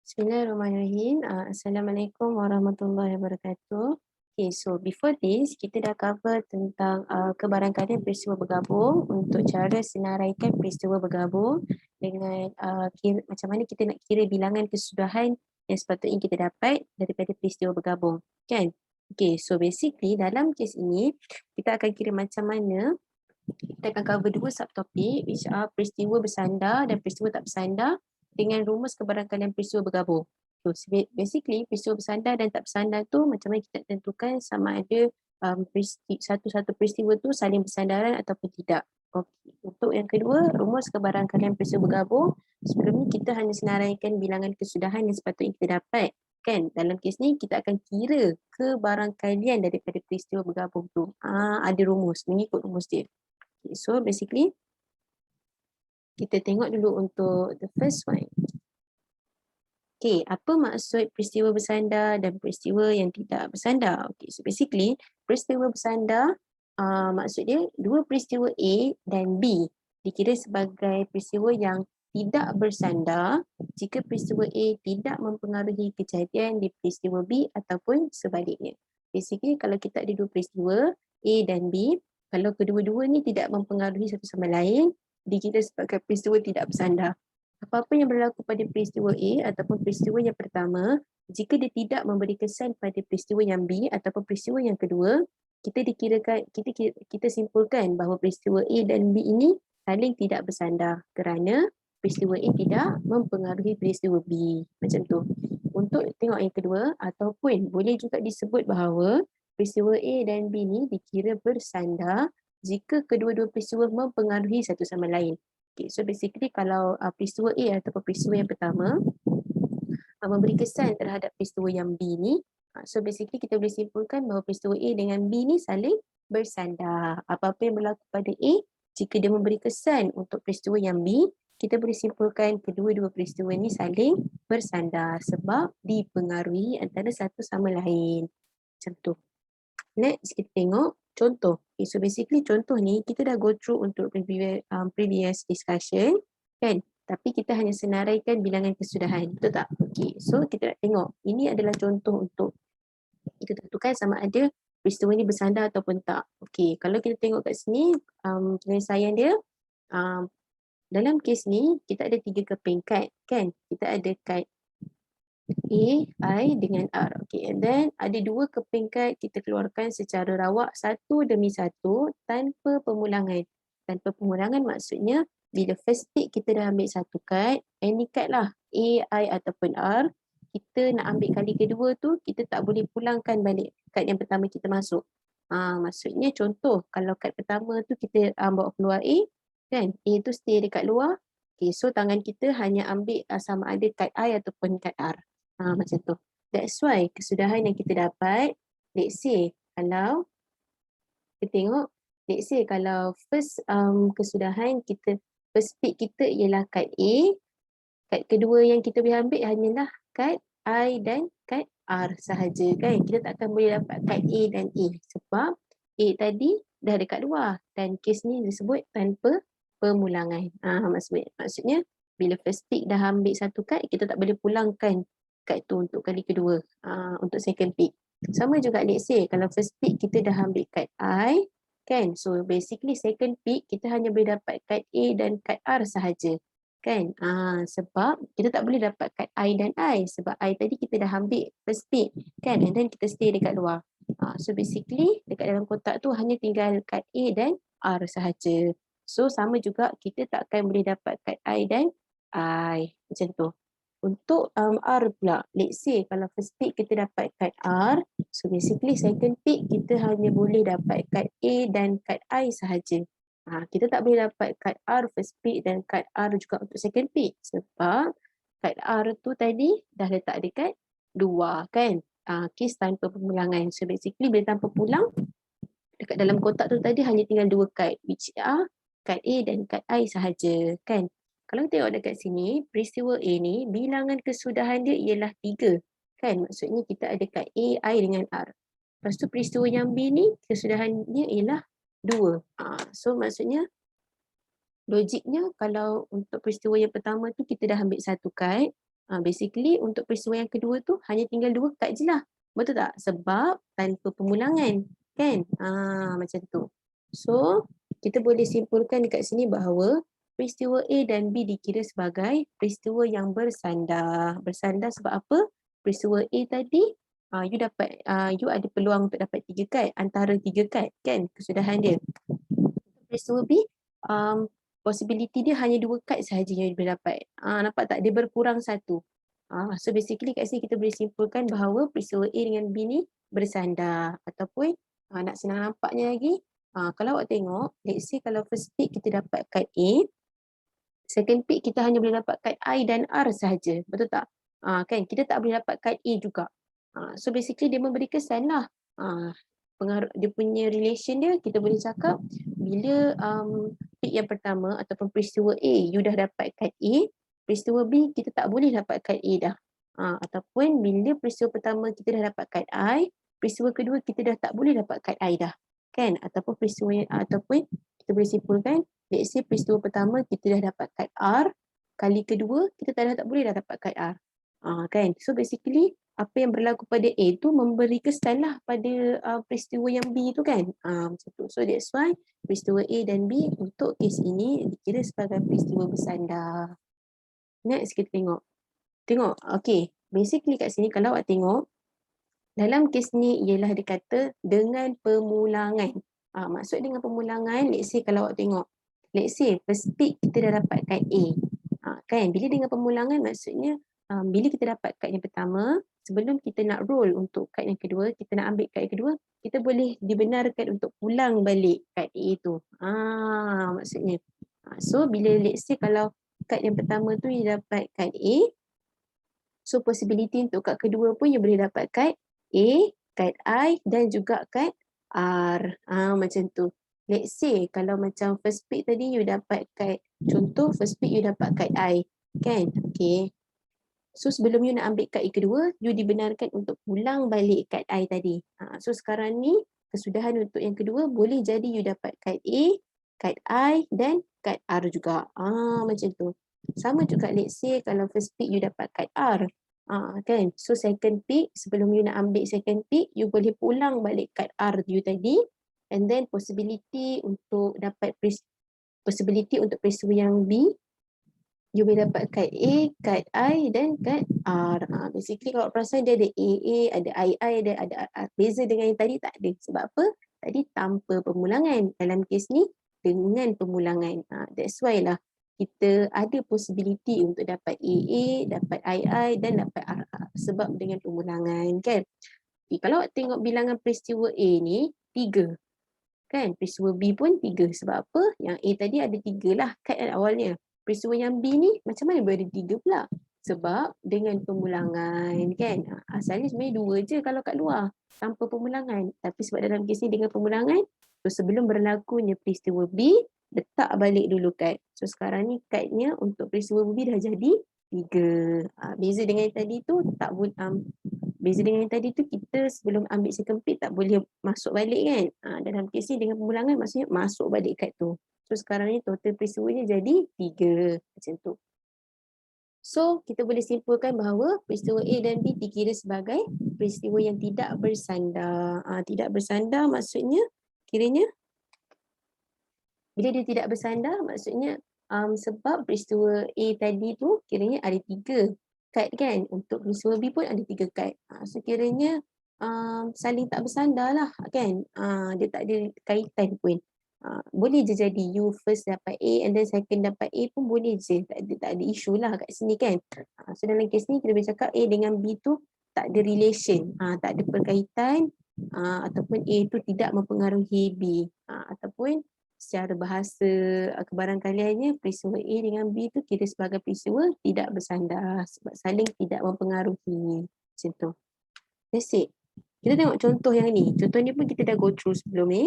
Bismillahirrahmanirrahim. Assalamualaikum warahmatullahi wabarakatuh. Okay, so before this, kita dah cover tentang kebarangkalian peristiwa bergabung untuk cara senaraikan peristiwa bergabung dengan macam mana kita nak kira bilangan kesudahan yang sepatutnya kita dapat daripada peristiwa bergabung. Kan? Okay, so basically dalam kes ini, kita akan kira macam mana kita akan cover dua subtopik which are peristiwa bersandar dan peristiwa tak bersandar dengan rumus kebarangkalian peristiwa bergabung. So basically peristiwa bersandar dan tak bersandar tu macam mana kita tentukan sama ada satu-satu peristiwa tu saling bersandaran ataupun tidak. Okay. Untuk yang kedua, rumus kebarangkalian peristiwa bergabung. Sebelum ni kita hanya senaraikan bilangan kesudahan yang sepatutnya kita dapat. Kan? Dalam kes ni kita akan kira kebarangkalian daripada peristiwa bergabung tu. Ada rumus, mengikut rumus dia. Okay, so basically kita tengok dulu untuk the first one. Okay, apa maksud peristiwa bersandar dan peristiwa yang tidak bersandar? Okay, so basically peristiwa bersandar maksud dia dua peristiwa A dan B dikira sebagai peristiwa yang tidak bersandar jika peristiwa A tidak mempengaruhi kejadian di peristiwa B ataupun sebaliknya. Basically kalau kita ada dua peristiwa A dan B, kalau kedua-dua ni tidak mempengaruhi satu sama lain, dikira sebagai peristiwa tidak bersandar. Apa-apa yang berlaku pada peristiwa A ataupun peristiwa yang pertama, jika dia tidak memberi kesan pada peristiwa yang B ataupun peristiwa yang kedua, kita simpulkan bahawa peristiwa A dan B ini saling tidak bersandar kerana peristiwa A tidak mempengaruhi peristiwa B. Macam tu. Untuk tengok yang kedua, ataupun boleh juga disebut bahawa peristiwa A dan B ni dikira bersandar jika kedua-dua peristiwa mempengaruhi satu sama lain. Okay, so basically kalau peristiwa A ataupun peristiwa yang pertama memberi kesan terhadap peristiwa yang B ni, so basically kita boleh simpulkan bahawa peristiwa A dengan B ni saling bersandar. Apa-apa yang berlaku pada A, jika dia memberi kesan untuk peristiwa yang B, kita boleh simpulkan kedua-dua peristiwa ni saling bersandar sebab dipengaruhi antara satu sama lain. Macam tu. Next kita tengok contoh. Okay, so basically contoh ni kita dah go through untuk previous discussion kan. Tapi kita hanya senaraikan bilangan kesudahan. Betul tak? Okay, so kita nak tengok. Ini adalah contoh untuk kita tentukan sama ada peristiwa ni bersandar ataupun tak. Okay, kalau kita tengok kat sini penyelesaian dia dalam kes ni kita ada 3 keping kad kan. Kita ada kad A, I dengan R. Okay, and then ada 2 keping kad kita keluarkan secara rawak satu demi satu tanpa pemulangan. Tanpa pemulangan maksudnya bila first pick kita dah ambil satu kad, any kad lah, A, I ataupun R, kita nak ambil kali kedua tu, kita tak boleh pulangkan balik kad yang pertama kita masuk. Maksudnya contoh, kalau kad pertama tu kita bawa keluar A, kan, A tu stay dekat luar, okay, so tangan kita hanya ambil sama ada kad I ataupun kad R. Macam tu. That's why kesudahan yang kita dapat, let's say kalau kita tengok, let's say kalau first kesudahan kita, first pick kita ialah kad A, kad kedua yang kita boleh ambil hanyalah kad I dan kad R sahaja kan. Kita takkan boleh dapat kad A dan A sebab A tadi dah dekat luar dan kes ni disebut tanpa pemulangan. Maksudnya bila first pick dah ambil satu kad, kita tak boleh pulangkan kad tu untuk kali kedua, untuk second pick. Sama juga let's say kalau first pick kita dah ambil kad I kan, so basically second pick kita hanya boleh dapat kad A dan kad R sahaja kan. Sebab kita tak boleh dapat kad I dan I sebab I tadi kita dah ambil first pick kan, and then kita stay dekat luar. So basically dekat dalam kotak tu hanya tinggal kad A dan R sahaja. So sama juga kita takkan boleh dapat kad I dan I macam tu. Untuk R pula, let's say kalau first pick kita dapat kad R, so basically second pick kita hanya boleh dapat kad A dan kad I sahaja. Kita tak boleh dapat kad R first pick dan kad R juga untuk second pick sebab kad R tu tadi dah letak dekat luar kan. Kes tanpa pemulangan. So basically bila tanpa pulang, dekat dalam kotak tu tadi hanya tinggal 2 kad which are kad A dan kad I sahaja kan. Kalau kita tengok dekat sini, peristiwa A ni bilangan kesudahan dia ialah 3 kan. Maksudnya kita ada kad A, I dengan R. Lepas tu peristiwa yang B ni kesudahannya ialah 2. So maksudnya logiknya kalau untuk peristiwa yang pertama tu kita dah ambil satu kad, Basically untuk peristiwa yang kedua tu hanya tinggal 2 kad je lah. Betul tak? Sebab tanpa pemulangan. Kan? Macam tu. So, kita boleh simpulkan dekat sini bahawa peristiwa A dan B dikira sebagai peristiwa yang bersandar. Bersandar sebab apa? Peristiwa A tadi, you ada peluang untuk dapat 3 kad. Antara 3 kad kan kesudahan dia. Peristiwa B, possibility dia hanya 2 kad sahaja yang dia boleh dapat. Nampak tak? Dia berkurang 1. So basically kat sini kita boleh simpulkan bahawa peristiwa A dengan B ni bersandar. Ataupun nak senang nampaknya lagi, kalau awak tengok, let's say kalau first pick kita dapat kad A, second pick kita hanya boleh dapat kad I dan R sahaja. Betul tak? Kan? Kita tak boleh dapat kad A juga. So basically dia memberi kesan lah. Pengaruh dia punya relation dia, kita boleh cakap bila pick yang pertama ataupun peristiwa A you dah dapat kad A, peristiwa B kita tak boleh dapat kad A dah. Ataupun bila peristiwa pertama kita dah dapat kad I, peristiwa kedua kita dah tak boleh dapat kad I dah. Kan? Ataupun ataupun kita boleh simpulkan, let's say peristiwa pertama kita dah dapat kad R, kali kedua kita dah tak boleh dah dapat kad R. Kan? So basically apa yang berlaku pada A tu memberi kesan lah pada peristiwa yang B tu kan. Macam tu. So that's why peristiwa A dan B untuk kes ini dikira sebagai peristiwa bersandar. Next kita tengok. Tengok, okay. Basically kat sini kalau awak tengok, dalam kes ni ialah dikata dengan pemulangan. Maksud dengan pemulangan, let's say kalau awak tengok, let's say first pick kita dah dapat kad A. Kan, bila dengan pemulangan maksudnya bila kita dapat kad yang pertama, sebelum kita nak roll untuk kad yang kedua, kita nak ambil kad yang kedua, kita boleh dibenarkan untuk pulang balik kad A tu. Maksudnya. So bila let's say kalau kad yang pertama tu you dapat kad A, so possibility untuk kad kedua pun you boleh dapat kad A, kad I dan juga kad R. Macam tu. Let's say kalau macam first pick tadi you dapat kad, contoh first pick you dapat kad I. Kan? Okay. So sebelum you nak ambil kad yang kedua, you dibenarkan untuk pulang balik kad I tadi. So sekarang ni kesudahan untuk yang kedua boleh jadi you dapat kad A, kad I dan kad R juga. Macam tu. Sama juga let's say kalau first pick you dapat kad R. Kan? So second pick, sebelum you nak ambil second pick, you boleh pulang balik kad R you tadi. And then possibility untuk dapat peristiwa yang B, you boleh dapat kad A, kad I dan kad R. Basically kalau perasan dia ada AA, ada II, ada R. Beza dengan yang tadi tak ada. Sebab apa? Tadi tanpa pemulangan. Dalam kes ni dengan pemulangan. That's why lah kita ada possibility untuk dapat AA, dapat II dan dapat RR. Sebab dengan pemulangan kan. Kalau awak tengok bilangan peristiwa A ni 3. Kan? Peristiwa B pun 3. Sebab apa? Yang A tadi ada 3 lah kad awalnya. Peristiwa yang B ni macam mana boleh ada 3 pula? Sebab dengan pemulangan kan. Asalnya sebenarnya 2 je kalau kat luar. Tanpa pemulangan. Tapi sebab dalam kes ni dengan pemulangan, so sebelum berlakunya peristiwa B, letak balik dulu kad. So sekarang ni kadnya untuk peristiwa B dah jadi 3. Beza dengan yang tadi tu tak boleh. Beza dengan yang tadi tu kita sebelum ambil second pick tak boleh masuk balik kan. Dalam kes ni dengan pemulangan maksudnya masuk balik kad tu. So sekarang ni total peristiwanya jadi 3 macam tu. So kita boleh simpulkan bahawa peristiwa A dan B dikira sebagai peristiwa yang tidak bersandar. Tidak bersandar maksudnya kiranya bila dia tidak bersandar maksudnya sebab peristiwa A tadi tu kiranya ada 3 kad kan. Untuk peristiwa B pun ada 3 kad. So kiranya saling tak bersandar lah kan. Dia tak ada kaitan pun. Boleh je jadi you first dapat A and then second dapat A pun boleh je. Tak ada isu lah kat sini kan. So dalam kes ni kita boleh cakap A dengan B tu tak ada relation. Tak ada perkaitan. Ataupun A tu tidak mempengaruhi B. Ataupun secara bahasa kebarangkaliannya peristiwa A dengan B tu kira sebagai peristiwa tidak bersandar sebab saling tidak mempengaruhi. Macam tu. That's it. Kita tengok contoh yang ni. Contoh ni pun kita dah go through sebelum ni.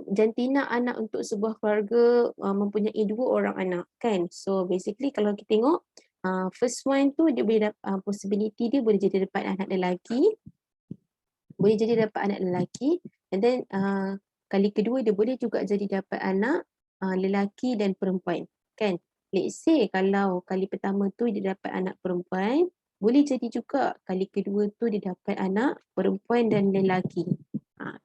Jantina anak untuk sebuah keluarga mempunyai 2 orang anak kan. So basically kalau kita tengok first one tu dia boleh possibility dia boleh jadi dapat anak lelaki. Boleh jadi dapat anak lelaki and then kali kedua dia boleh juga jadi dapat anak lelaki dan perempuan kan. let's say kalau kali pertama tu dia dapat anak perempuan, boleh jadi juga kali kedua tu dia dapat anak perempuan dan lelaki.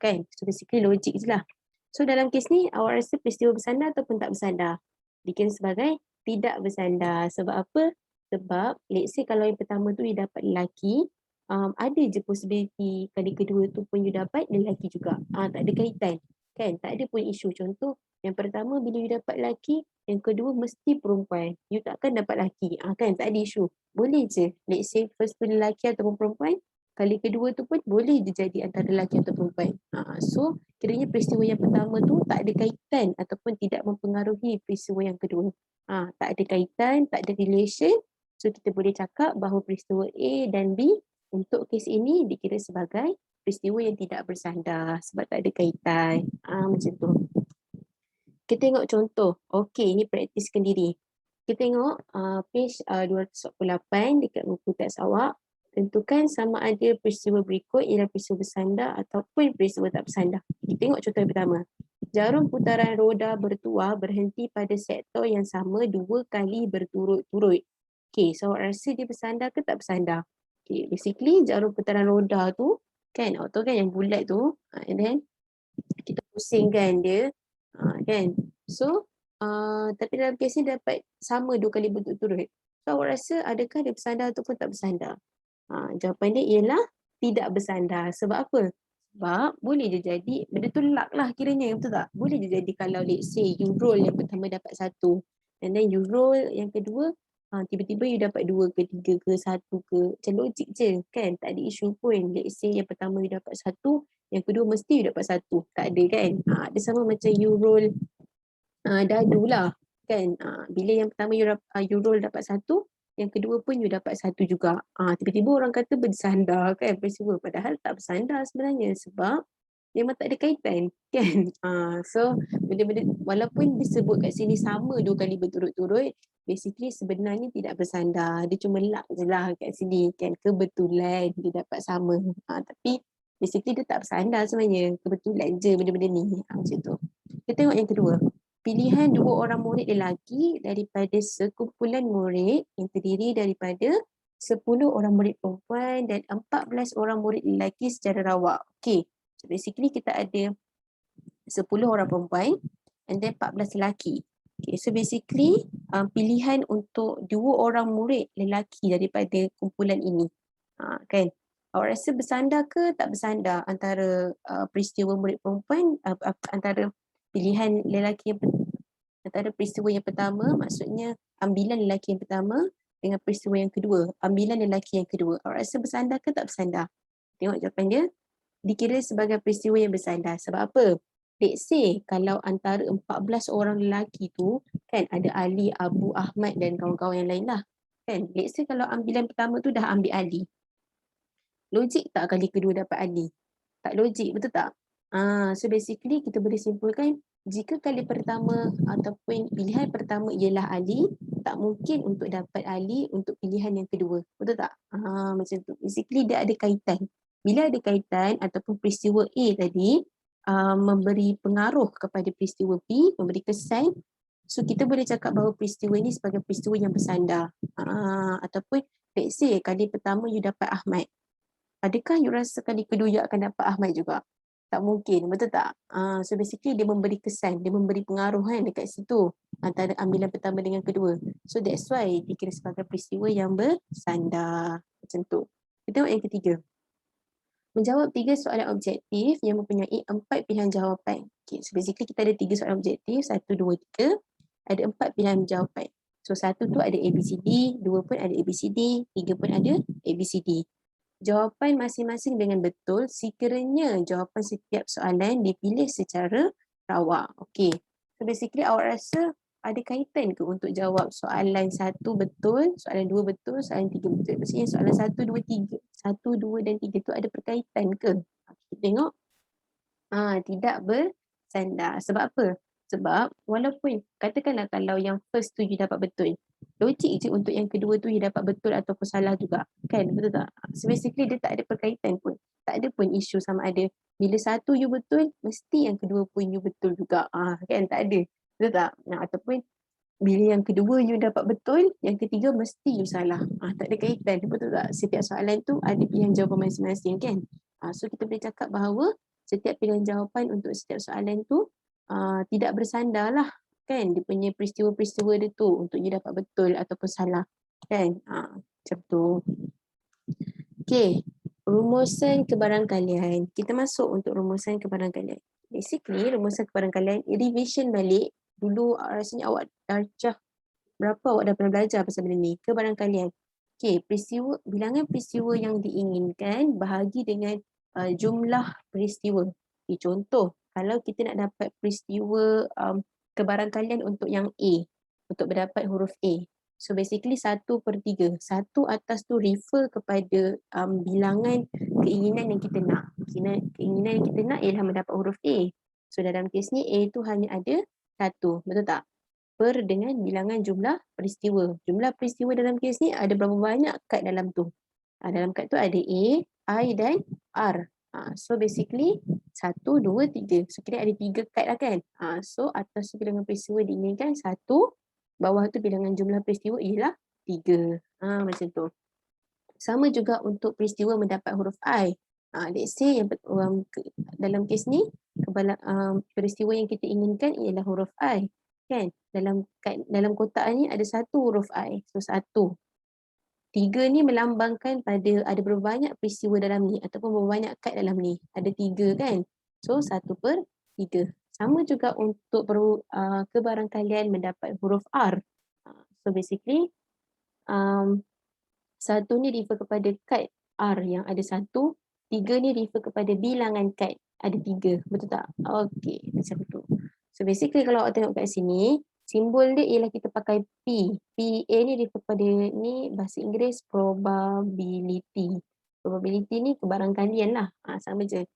Kan? So basically logik je lah. So dalam kes ni awak rasa peristiwa bersandar ataupun tak bersandar? Dikira sebagai tidak bersandar. Sebab apa? Sebab let's say kalau yang pertama tu dia dapat lelaki, ada je possibility kali kedua tu pun you dapat lelaki juga. Tak ada kaitan. Kan? Tak ada pun isu. Contoh yang pertama bila you dapat lelaki, yang kedua mesti perempuan. You takkan dapat lelaki. Kan? Tak ada isu. Boleh je. Let's say first tu lelaki ataupun perempuan, kali kedua tu pun boleh je jadi antara lelaki atau perempuan. So kiranya peristiwa yang pertama tu tak ada kaitan ataupun tidak mempengaruhi peristiwa yang kedua. Tak ada kaitan, tak ada relation. So kita boleh cakap bahawa peristiwa A dan B untuk kes ini dikira sebagai peristiwa yang tidak bersandar sebab tak ada kaitan. Macam tu. Kita tengok contoh. Okey, ini praktiskan diri. Kita tengok page 248 dekat buku teks awak. Tentukan sama ada peristiwa berikut ialah peristiwa bersandar ataupun peristiwa tak bersandar. Kita tengok contoh yang pertama. Jarum putaran roda bertuah berhenti pada sektor yang sama 2 kali berturut-turut. Okay, so awak rasa dia bersandar ke tak bersandar? Okay, basically jarum putaran roda tu, kan, awak tahu kan yang bulat tu, and then kita pusingkan dia, kan. So, tapi dalam kes ni dapat sama 2 kali berturut-turut. So, awak rasa adakah dia bersandar ataupun tak bersandar? Jawapan dia ialah tidak bersandar. Sebab apa? Sebab boleh je jadi, benda tu luck lah kiranya, betul tak? Boleh je jadi kalau let's say you roll yang pertama dapat 1, and then you roll yang kedua, tiba-tiba you dapat 2 ke 3 ke 1 ke, macam logik je kan, tak ada isu pun. Let's say yang pertama you dapat 1, yang kedua mesti you dapat 1, tak ada kan. Dia sama macam you roll dadu lah kan. Bila yang pertama you roll dapat 1, yang kedua pun you dapat 1 juga. Tiba-tiba orang kata bersandar kan peristiwa, padahal tak bersandar sebenarnya sebab memang tak ada kaitan kan. So benda-benda walaupun disebut kat sini sama 2 kali berturut-turut, basically sebenarnya tidak bersandar. Dia cuma luck je lah kat sini kan, kebetulan dia dapat sama. Tapi basically dia tak bersandar sebenarnya, kebetulan je benda-benda ni. Macam tu. Kita tengok yang kedua. Pilihan 2 orang murid lelaki daripada sekumpulan murid yang terdiri daripada 10 orang murid perempuan dan 14 orang murid lelaki secara rawak. Okay, so basically kita ada 10 orang perempuan and then 14 lelaki. Okay, so basically pilihan untuk 2 orang murid lelaki daripada kumpulan ini. Kan? Awak rasa bersandar ke tak bersandar antara peristiwa murid perempuan, antara pilihan lelaki yang antara peristiwa yang pertama, maksudnya ambilan lelaki yang pertama dengan peristiwa yang kedua, ambilan lelaki yang kedua. Awak rasa bersandar ke tak bersandar? Tengok jawapan dia. Dikira sebagai peristiwa yang bersandar. Sebab apa? Let's say kalau antara 14 orang lelaki tu kan ada Ali, Abu, Ahmad dan kawan-kawan yang lain lah. Kan? Let's say kalau ambilan pertama tu dah ambil Ali. Logik tak kali kedua dapat Ali? Tak logik, betul tak? So basically kita boleh simpulkan jika kali pertama ataupun pilihan pertama ialah Ali, tak mungkin untuk dapat Ali untuk pilihan yang kedua. Betul tak? Macam tu. Basically dia ada kaitan. Bila ada kaitan ataupun peristiwa A tadi memberi pengaruh kepada peristiwa B, memberi kesan, so kita boleh cakap bahawa peristiwa ini sebagai peristiwa yang bersandar. Ataupun let's say kali pertama you dapat Ahmad. Adakah you rasa kali kedua you akan dapat Ahmad juga? Tak mungkin, betul tak? So basically dia memberi kesan, dia memberi pengaruh kan dekat situ antara ambilan pertama dengan kedua. So that's why dikira sebagai peristiwa yang bersandar. Macam tu. Kita tengok yang ketiga. Menjawab 3 soalan objektif yang mempunyai 4 pilihan jawapan. Okay, so basically kita ada 3 soalan objektif, 1, 2, 3. Ada 4 pilihan jawapan. So 1 tu ada ABCD, 2 pun ada ABCD, 3 pun ada ABCD. Jawapan masing-masing dengan betul sekiranya jawapan setiap soalan dipilih secara rawak. Okey. So basically awak rasa ada kaitan ke untuk jawab soalan 1 betul, soalan 2 betul, soalan 3 betul? Maksudnya soalan 1, 2, 3. 1, 2 dan 3 tu ada perkaitan ke? Kita tengok. Tidak bersandar. Sebab apa? Sebab walaupun katakanlah kalau yang first tu you dapat betul, logik je untuk yang kedua tu you dapat betul ataupun salah juga. Kan? Betul tak? So basically dia tak ada perkaitan pun. Tak ada pun isu sama ada bila satu you betul, mesti yang kedua pun you betul juga. Kan? Tak ada. Betul tak? Ataupun bila yang kedua you dapat betul, yang ketiga mesti you salah. Tak ada kaitan, betul tak? Setiap soalan tu ada pilihan jawapan masing-masing kan. So kita boleh cakap bahawa setiap pilihan jawapan untuk setiap soalan tu tidak bersandar lah kan. Dia punya peristiwa-peristiwa dia tu untuk you dapat betul ataupun salah kan. Macam tu. Okay, rumusan kebarangkalian. Kita masuk untuk rumusan kebarangkalian. Basically, rumusan kebarangkalian, revision balik. Dulu rasanya awak darjah berapa awak dah pernah belajar pasal benda ni. Kebarangkalian. Okay, bilangan peristiwa yang diinginkan bahagi dengan jumlah peristiwa. Okay, contoh, kalau kita nak dapat peristiwa kebarangkalian untuk yang A, untuk mendapat huruf A. So basically 1/3. 1 atas tu refer kepada bilangan keinginan yang kita nak. Keinginan yang kita nak ialah mendapat huruf A. So dalam kes ni A tu hanya ada 1. Betul tak? Per dengan bilangan jumlah peristiwa. Jumlah peristiwa dalam kes ni ada berapa banyak kad dalam tu. Dalam kad tu ada A, I dan R. So basically 1, 2, 3. So kira ada 3 kad lah kan. So atas tu bilangan peristiwa diinginkan 1. Bawah tu bilangan jumlah peristiwa ialah 3. Macam tu. Sama juga untuk peristiwa mendapat huruf I. Let's say dalam kes ni peristiwa yang kita inginkan ialah huruf I. Kan? Dalam kotak ni ada 1 huruf I. So 1. 3 ni melambangkan pada ada berapa banyak peristiwa dalam ni ataupun berapa banyak kad dalam ni. Ada 3 kan? So 1/3. Sama juga untuk kebarangkalian mendapat huruf R. So basically 1 ni refer kepada kad R yang ada 1. 3 ni refer kepada bilangan kad ada 3. Betul tak? Okay, macam tu. So basically kalau awak tengok kat sini, simbol dia ialah kita pakai P. PA ni refer kepada ni bahasa Inggeris probability. Probability ni kebarangkalian lah. Sama je.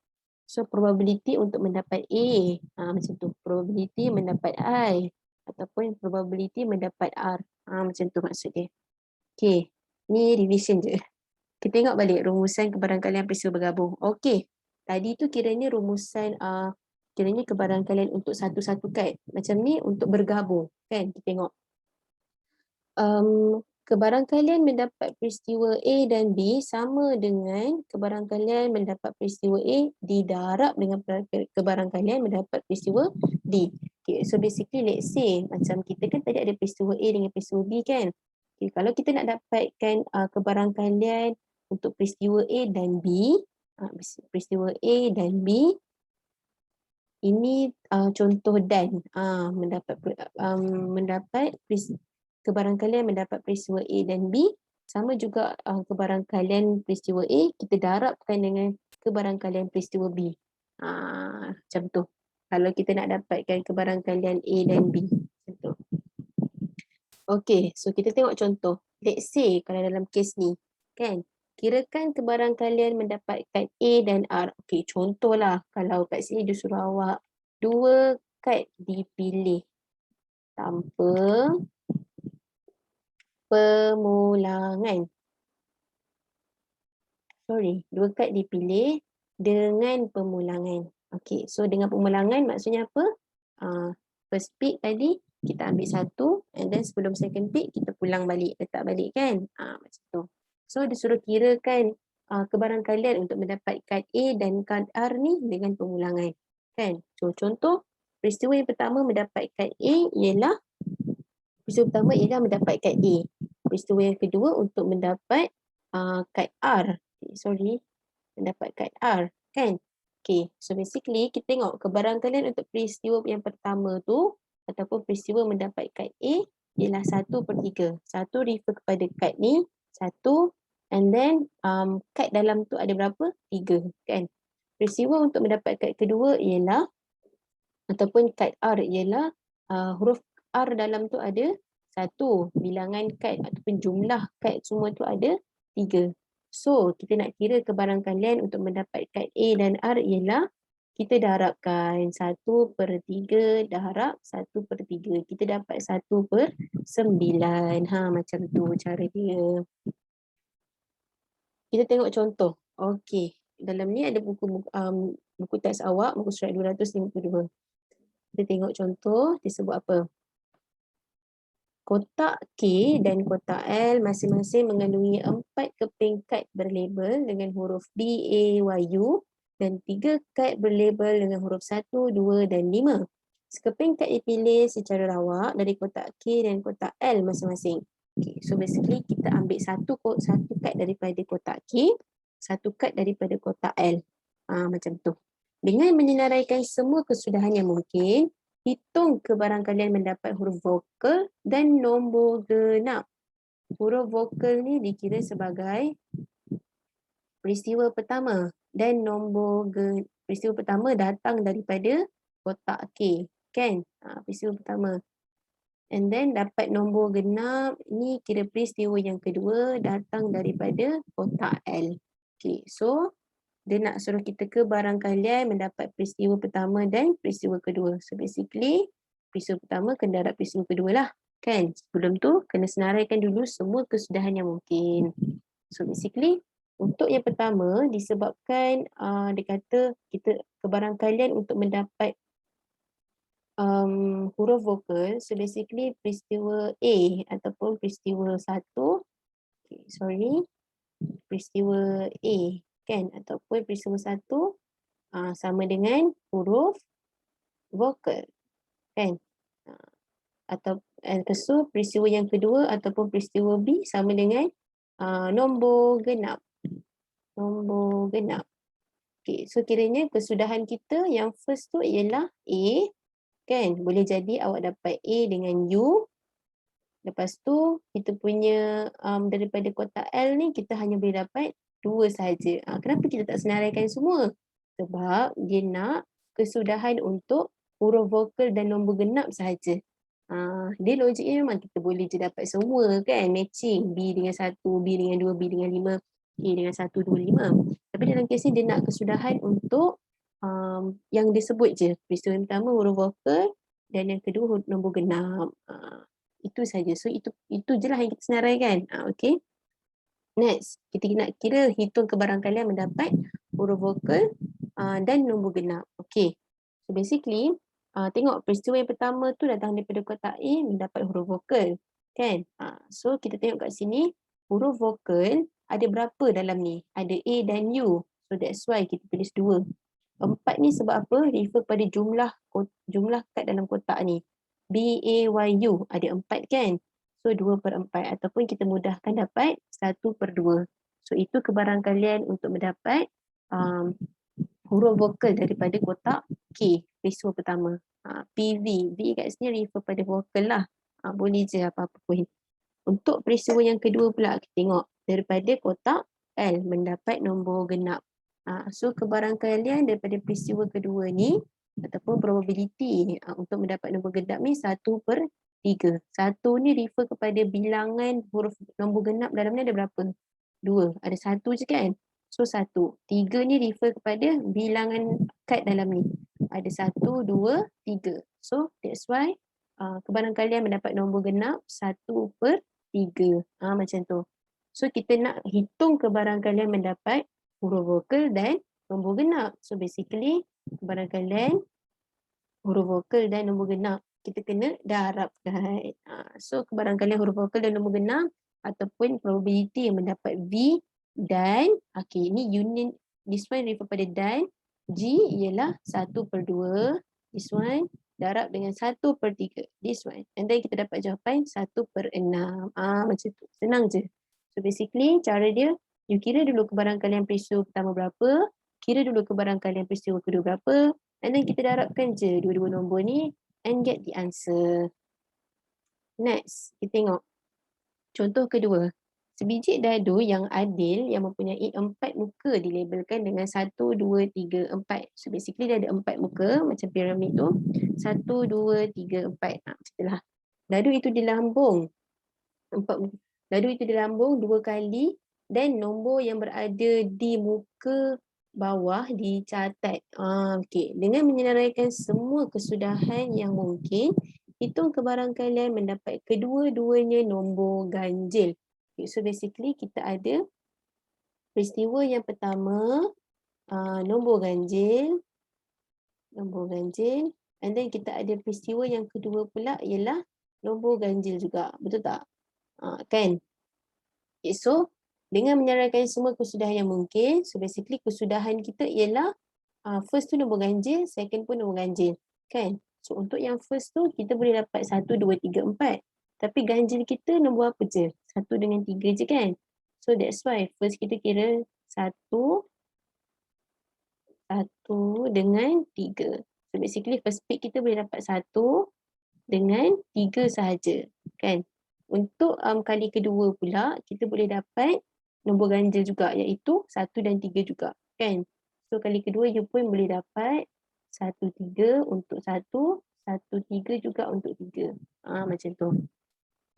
So probability untuk mendapat A. Macam tu. Probability mendapat I. Ataupun probability mendapat R. Macam tu maksud dia. Okay. Ni revision je. Kita tengok balik rumusan kebarangkalian peristiwa bergabung. Okay. Tadi tu kiranya rumusan kiranya kebarangkalian untuk satu-satu kad. Macam ni untuk bergabung. Kan? Kita tengok. Kebarangkalian mendapat peristiwa A dan B sama dengan kebarangkalian mendapat peristiwa A didarab dengan kebarangkalian mendapat peristiwa D. Okay, so basically let's say macam kita kan tadi ada peristiwa A dengan peristiwa B kan. Okay, kalau kita nak dapatkan kebarangkalian untuk peristiwa A dan B, peristiwa A dan B, ini contoh dan mendapat kebarangkalian mendapat peristiwa A dan B, sama juga kebarangkalian peristiwa A kita darabkan dengan kebarangkalian peristiwa B. Macam tu. Kalau kita nak dapatkan kebarangkalian A dan B. Macam tu. Okay, so kita tengok contoh. Let's say kalau dalam kes ni, kan, kirakan kebarangkalian mendapatkan A dan R. Okay, contohlah kalau kat sini dia suruh awak 2 kad dipilih tanpa pemulangan. 2 kad dipilih dengan pemulangan. Okay, so dengan pemulangan maksudnya apa? First pick tadi kita ambil 1 and then sebelum second pick kita pulang balik, letak balik kan? Macam tu. So disuruh kirakan kebarangkalian untuk mendapat kad A dan kad R ni dengan pemulangan. Kan? So contoh peristiwa yang pertama mendapat kad A ialah mendapat kad A. Peristiwa yang kedua untuk mendapat kad R. Mendapat kad R. Kan? Okay, so basically kita tengok kebarangkalian untuk peristiwa yang pertama tu ataupun peristiwa mendapat kad A ialah 1/3. 1 refer kepada kad ni, 1 and then kad dalam tu ada berapa? 3 kan? Peristiwa untuk mendapat kad kedua ialah ataupun kad R ialah huruf R dalam tu ada 1, bilangan kad ataupun jumlah kad semua tu ada 3. So kita nak kira kebarangkalian untuk mendapat kad A dan R ialah kita darabkan 1/3 darab 1/3. Kita dapat 1/9. Macam tu cara dia. Kita tengok contoh. Okey, dalam ni ada buku teks awak, muka surat 252. Kita tengok contoh, dia sebut apa? Kotak K dan kotak L masing-masing mengandungi 4 keping kad berlabel dengan huruf B, A, Y, U dan 3 kad berlabel dengan huruf 1, 2 dan 5. Sekeping kad dipilih secara rawak dari kotak K dan kotak L masing-masing. Okay, so basically kita ambil satu kad daripada kotak K, satu kad daripada kotak L. Macam tu. Dengan menyenaraikan semua kesudahan yang mungkin, hitung kebarangkalian mendapat huruf vokal dan nombor genap. Huruf vokal ni dikira sebagai peristiwa pertama dan peristiwa pertama datang daripada kotak K, kan? Peristiwa pertama. And then dapat nombor genap ni kira peristiwa yang kedua datang daripada kotak L. Okay, so dia nak suruh kita ke barangkalian mendapat peristiwa pertama dan peristiwa kedua. So basically, peristiwa pertama kena dapat peristiwa kedua lah. Kan? Sebelum tu, kena senaraikan dulu semua kesudahan yang mungkin. So basically, untuk yang pertama, disebabkan dia kata kita kebarangkalian untuk mendapat huruf vokal. So basically, peristiwa A ataupun peristiwa 1, peristiwa A kan, ataupun peristiwa 1 sama dengan huruf vokal kan, atau peristiwa yang kedua ataupun peristiwa B sama dengan nombor genap. Okay, so kiranya kesudahan kita yang first tu ialah A kan, boleh jadi awak dapat A dengan U. Lepas tu kita punya daripada kotak L ni kita hanya boleh dapat 2 sahaja. Kenapa kita tak senaraikan semua? Sebab dia nak kesudahan untuk huruf vokal dan nombor genap sahaja. Dia logiknya memang kita boleh je dapat semua kan, matching B dengan 1, B dengan 2, B dengan 5, A dengan 1, 2, 5. Tapi dalam kes ni dia nak kesudahan untuk yang disebut je. Peristiwa yang pertama huruf vokal dan yang kedua nombor genap. Itu saja. So itu je lah yang kita senaraikan. Okay. Next, kita nak kira hitung kebarangkalian mendapat huruf vokal dan nombor genap. Okay. So basically, tengok peristiwa yang pertama tu datang daripada kotak A mendapat huruf vokal. Kan? So kita tengok kat sini, huruf vokal ada berapa dalam ni? Ada A dan U. So that's why kita tulis 2. 4 ni sebab apa? Refer pada jumlah kad dalam kotak ni. B, A, Y, U. Ada 4 kan? So 2/4 ataupun kita mudahkan dapat 1/2. So itu kebarangkalian untuk mendapat huruf vokal daripada kotak K, peristiwa pertama. PV. V kat sini refer pada vokal lah. Boleh je apa-apa pun. Untuk peristiwa yang kedua pula kita tengok daripada kotak L mendapat nombor genap. So kebarangkalian daripada peristiwa kedua ni ataupun probability untuk mendapat nombor genap ni 1/3. 1 ni refer kepada bilangan huruf nombor genap dalam ni ada berapa? 2. Ada 1 je kan? So 1. 3 ni refer kepada bilangan kad dalam ni. Ada 1, 2, 3. So that's why kebarangkalian mendapat nombor genap 1/3. Macam tu. So kita nak hitung kebarangkalian mendapat huruf vokal dan nombor genap. So basically kebarangkalian huruf vokal dan nombor genap kita kena darabkan. So kebarangkalian huruf vokal dan nombor genap ataupun probability yang mendapat V dan ini union, this one refer pada dan, G ialah 1/2, this one darab dengan 1/3, this one, and then kita dapat jawapan 1/6. Macam tu, senang je. So basically cara dia, you kira dulu kebarangkalian peristiwa pertama berapa, kira dulu kebarangkalian peristiwa kedua berapa, and then kita darabkan je dua-dua nombor ni and get the answer. Next, kita tengok contoh kedua. Sebiji dadu yang adil yang mempunyai 4 muka dilabelkan dengan 1, 2, 3, 4. So basically dia ada 4 muka macam piramid tu. 1, 2, 3, 4. Macam itulah. Dadu itu dilambung. 4 muka. Dadu itu dilambung 2 kali dan nombor yang berada di muka bawah dicatat. Okay. Dengan menyenaraikan semua kesudahan yang mungkin, hitung kebarangkalian mendapat kedua-duanya nombor ganjil. Okay, so basically kita ada peristiwa yang pertama nombor ganjil, and then kita ada peristiwa yang kedua pula ialah nombor ganjil juga. Betul tak? Kan? Okay, so dengan menyarankan semua kesudahan yang mungkin, so basically kesudahan kita ialah first tu nombor ganjil, second pun nombor ganjil. Kan? So untuk yang first tu kita boleh dapat 1, 2, 3, 4. Tapi ganjil kita nombor apa je? 1 dengan 3 je kan? So that's why first kita kira 1 dengan 3. So basically first pick kita boleh dapat 1 dengan 3 sahaja. Kan? Untuk kali kedua pula kita boleh dapat nombor ganjil juga iaitu 1 dan 3 juga. Kan? So kali kedua you pun boleh dapat 1, 3 untuk 1, 1, 3 juga untuk 3. Macam tu.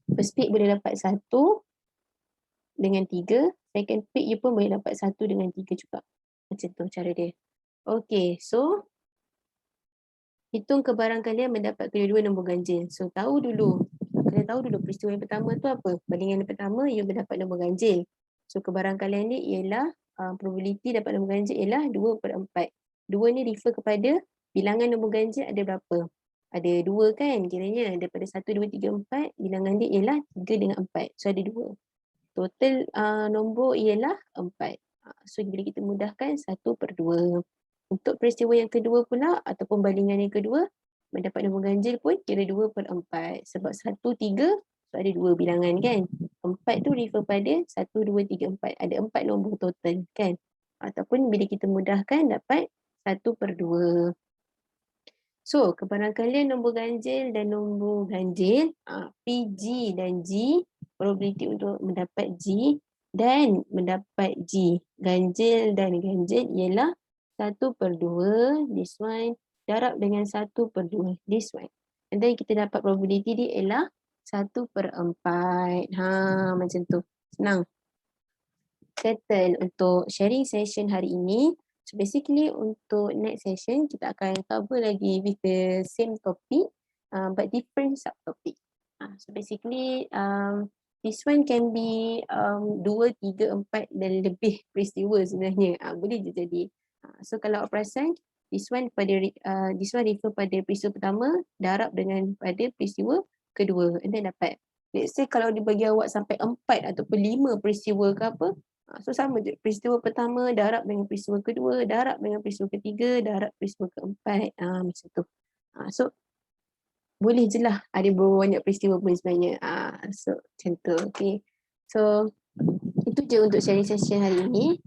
First pick boleh dapat 1 dengan 3. Second pick you pun boleh dapat 1 dengan 3 juga. Macam tu cara dia. Okay, so hitung kebarangkalian mendapat kedua-dua nombor ganjil. So tahu dulu, kena tahu dulu peristiwa yang pertama tu apa. Bandingan yang pertama, you mendapat nombor ganjil. So kebarangkalian ni ialah, probability dapat nombor ganjil ialah 2/4. 2 ni refer kepada bilangan nombor ganjil ada berapa. Ada 2 kan kiranya, daripada 1, 2, 3, 4, bilangan dia ialah 3 dengan 4. So ada 2. Total nombor ialah 4. So bila kita mudahkan 1/2. Untuk peristiwa yang kedua pula ataupun bandingan yang kedua, mendapat nombor ganjil pun kira 2/4. Sebab 1, 3, so ada 2 bilangan kan. 4 tu refer pada 1, 2, 3, 4. Ada 4 nombor total kan. Ataupun bila kita mudahkan dapat 1/2. So, kebarangkalian nombor ganjil dan nombor ganjil, PG dan G, probability untuk mendapat G dan mendapat G, ganjil dan ganjil ialah 1/2, this one, darab dengan 1/2, this one. And then kita dapat probability dia ialah 1/4. Macam tu. Senang. Settle untuk sharing session hari ini. So basically untuk next session kita akan cover lagi with the same topic but different subtopic. So basically this one can be 2, 3, 4 dan lebih peristiwa sebenarnya. Boleh je jadi. So kalau awak perasan this one refer pada peristiwa pertama darab dengan pada peristiwa kedua and then dapat. Let's say kalau dibagi awak sampai 4 ataupun 5 peristiwa ke apa, so sama je, peristiwa pertama darab dengan peristiwa kedua, darab dengan peristiwa ketiga, darab peristiwa keempat, macam tu. So boleh je lah ada berapa banyak peristiwa pun sebenarnya. So macam tu, okay. So itu je untuk sharing session hari ini.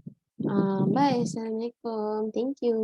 Bye, Assalamualaikum. Thank you.